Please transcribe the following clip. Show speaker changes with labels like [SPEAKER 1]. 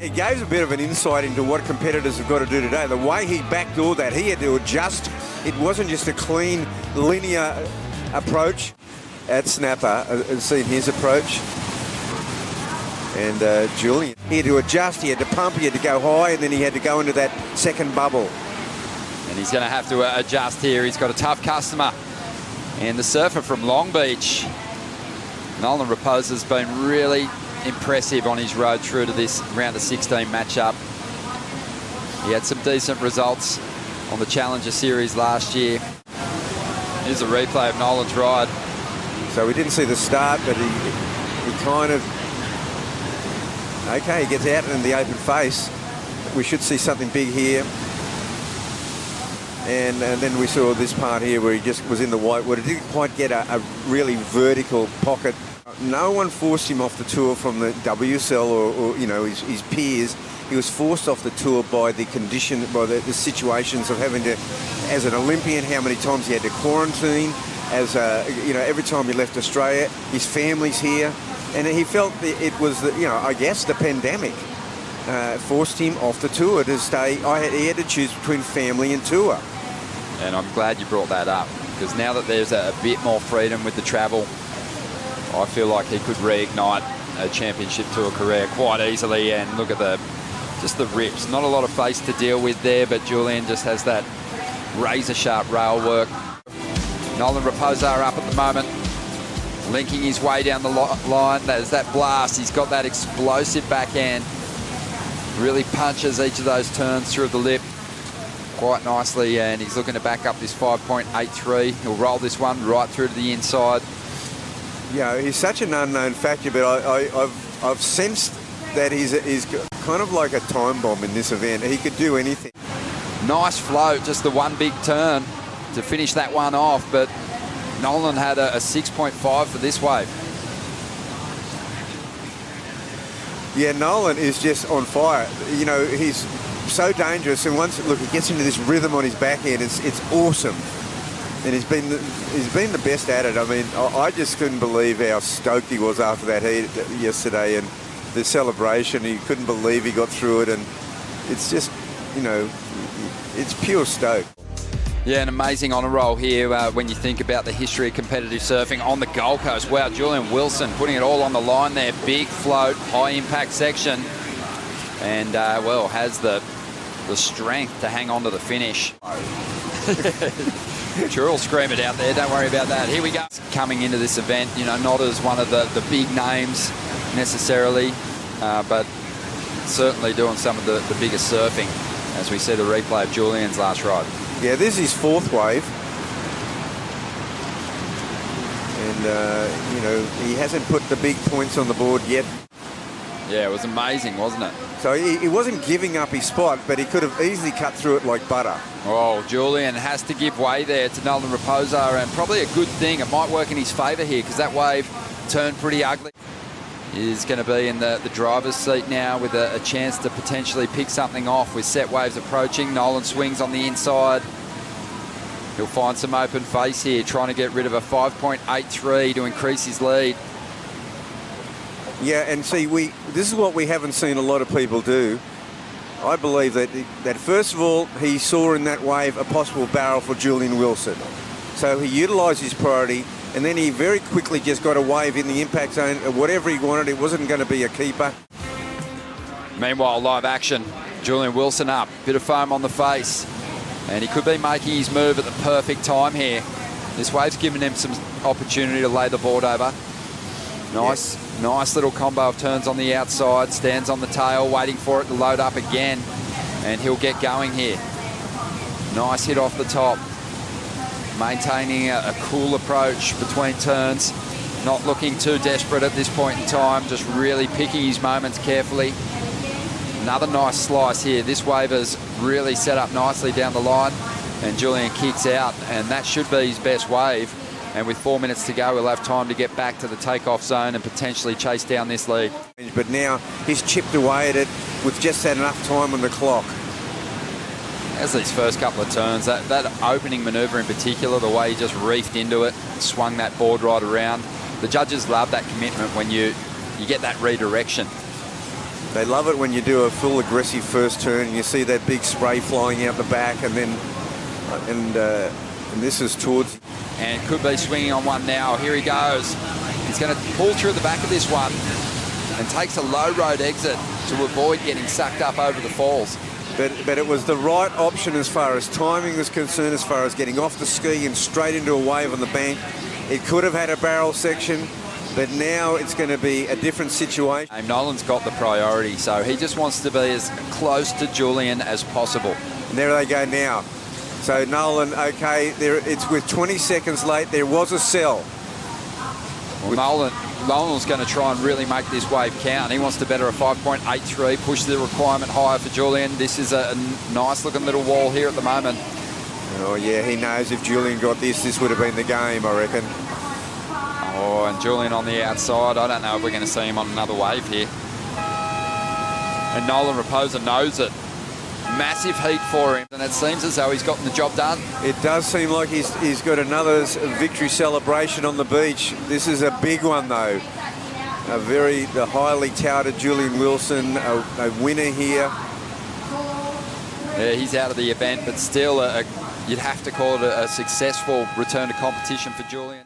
[SPEAKER 1] It gave a bit of an insight into what competitors have got to do today. The way he backdoored that, he had to adjust. It wasn't just a clean, linear approach. At snapper, seen his approach. And Julian, he had to adjust, he had to pump, he had to go high, and then he had to go into that second bubble.
[SPEAKER 2] And he's going to have to adjust here. He's got a tough customer. And the surfer from Long Beach, Nolan Rapoza, has been really impressive on his road through to this round of 16 matchup. He had some decent results on the Challenger Series last year. Here's a replay of Nolan's ride.
[SPEAKER 1] So we didn't see the start, but he kind of... Okay, he gets out in the open face. We should see something big here. And then we saw this part here where he just was in the whitewood. He didn't quite get a really vertical pocket. No one forced him off the tour from the WSL or you know, his peers. He was forced off the tour by the condition, by the situations of having to, as an Olympian, how many times he had to quarantine. As you know, every time he left Australia, his family's here. And he felt it was, you know, I guess the pandemic forced him off the tour to stay. He had to choose between family and tour.
[SPEAKER 2] And I'm glad you brought that up, because now that there's a bit more freedom with the travel, I feel like he could reignite a championship tour career quite easily. And look at just the rips. Not a lot of face to deal with there, but Julian just has that razor-sharp rail work. Nolan Rapoza up at the moment, linking his way down the line. There's that blast. He's got that explosive backhand. Really punches each of those turns through the lip quite nicely, and he's looking to back up this 5.83. He'll roll this one right through to the inside.
[SPEAKER 1] Yeah, he's such an unknown factor, but I've sensed that he's kind of like a time bomb in this event. He could do anything.
[SPEAKER 2] Nice float, just the one big turn to finish that one off, but Nolan had a 6.5 for this wave.
[SPEAKER 1] Yeah, Nolan is just on fire. You know, he's so dangerous, and once, look, he gets into this rhythm on his backhand, it's awesome. And he's been the best at it. I mean, I just couldn't believe how stoked he was after that heat yesterday, and the celebration. He couldn't believe he got through it, and it's just, you know, it's pure stoke.
[SPEAKER 2] Yeah, an amazing honour roll here when you think about the history of competitive surfing on the Gold Coast. Wow, Julian Wilson putting it all on the line there. Big float, high impact section. And, well, has the strength to hang on to the finish. Sure, we'll scream it out there. Don't worry about that. Here we go. Coming into this event, you know, not as one of the big names necessarily, but certainly doing some of the biggest surfing, as we see the replay of Julian's last ride.
[SPEAKER 1] Yeah, this is his fourth wave. And, you know, he hasn't put the big points on the board yet.
[SPEAKER 2] Yeah, it was amazing, wasn't it?
[SPEAKER 1] So he wasn't giving up his spot, but he could have easily cut through it like butter.
[SPEAKER 2] Oh, Julian has to give way there to Nolan Rapoza, and probably a good thing. It might work in his favour here, because that wave turned pretty ugly. He's going to be in the driver's seat now with a chance to potentially pick something off with set waves approaching. Nolan swings on the inside. He'll find some open face here, trying to get rid of a 5.83 to increase his lead.
[SPEAKER 1] Yeah, and see, this is what we haven't seen a lot of people do. I believe that first of all, he saw in that wave a possible barrel for Julian Wilson. So he utilised his priority, and then he very quickly just got a wave in the impact zone. Whatever he wanted, it wasn't going to be a keeper.
[SPEAKER 2] Meanwhile, live action. Julian Wilson up, bit of foam on the face, and he could be making his move at the perfect time here. This wave's given him some opportunity to lay the board over. Nice little combo of turns on the outside, stands on the tail, waiting for it to load up again, and he'll get going here. Nice hit off the top. Maintaining a cool approach between turns, not looking too desperate at this point in time, just really picking his moments carefully. Another nice slice here. This wave is really set up nicely down the line, and Julian kicks out, and that should be his best wave. And with 4 minutes to go, we'll have time to get back to the takeoff zone and potentially chase down this lead.
[SPEAKER 1] But now he's chipped away at it with just had enough time on the clock.
[SPEAKER 2] As these first couple of turns, that opening manoeuvre in particular, the way he just reefed into it, swung that board right around. The judges love that commitment when you get that redirection.
[SPEAKER 1] They love it when you do a full aggressive first turn and you see that big spray flying out the back, and then and this is towards.
[SPEAKER 2] And could be swinging on one now. Here he goes. He's going to pull through the back of this one and takes a low road exit to avoid getting sucked up over the falls.
[SPEAKER 1] But it was the right option as far as timing was concerned, as far as getting off the ski and straight into a wave on the bank. It could have had a barrel section, but now it's going to be a different situation.
[SPEAKER 2] And Nolan's got the priority, so he just wants to be as close to Julian as possible.
[SPEAKER 1] And there they go now. So Nolan, okay, it's with 20 seconds late. There was a sell.
[SPEAKER 2] Well, Nolan's going to try and really make this wave count. He wants to better a 5.83, push the requirement higher for Julian. This is a nice-looking little wall here at the moment.
[SPEAKER 1] Oh, yeah, he knows if Julian got this would have been the game, I reckon.
[SPEAKER 2] Oh, and Julian on the outside. I don't know if we're going to see him on another wave here. And Nolan Rapoza knows it. Massive heat for him, and it seems as though he's gotten the job done.
[SPEAKER 1] It does seem like he's got another victory celebration on the beach. This is a big one, though. The highly touted Julian Wilson, a winner here.
[SPEAKER 2] Yeah, he's out of the event, but still, you'd have to call it a successful return to competition for Julian.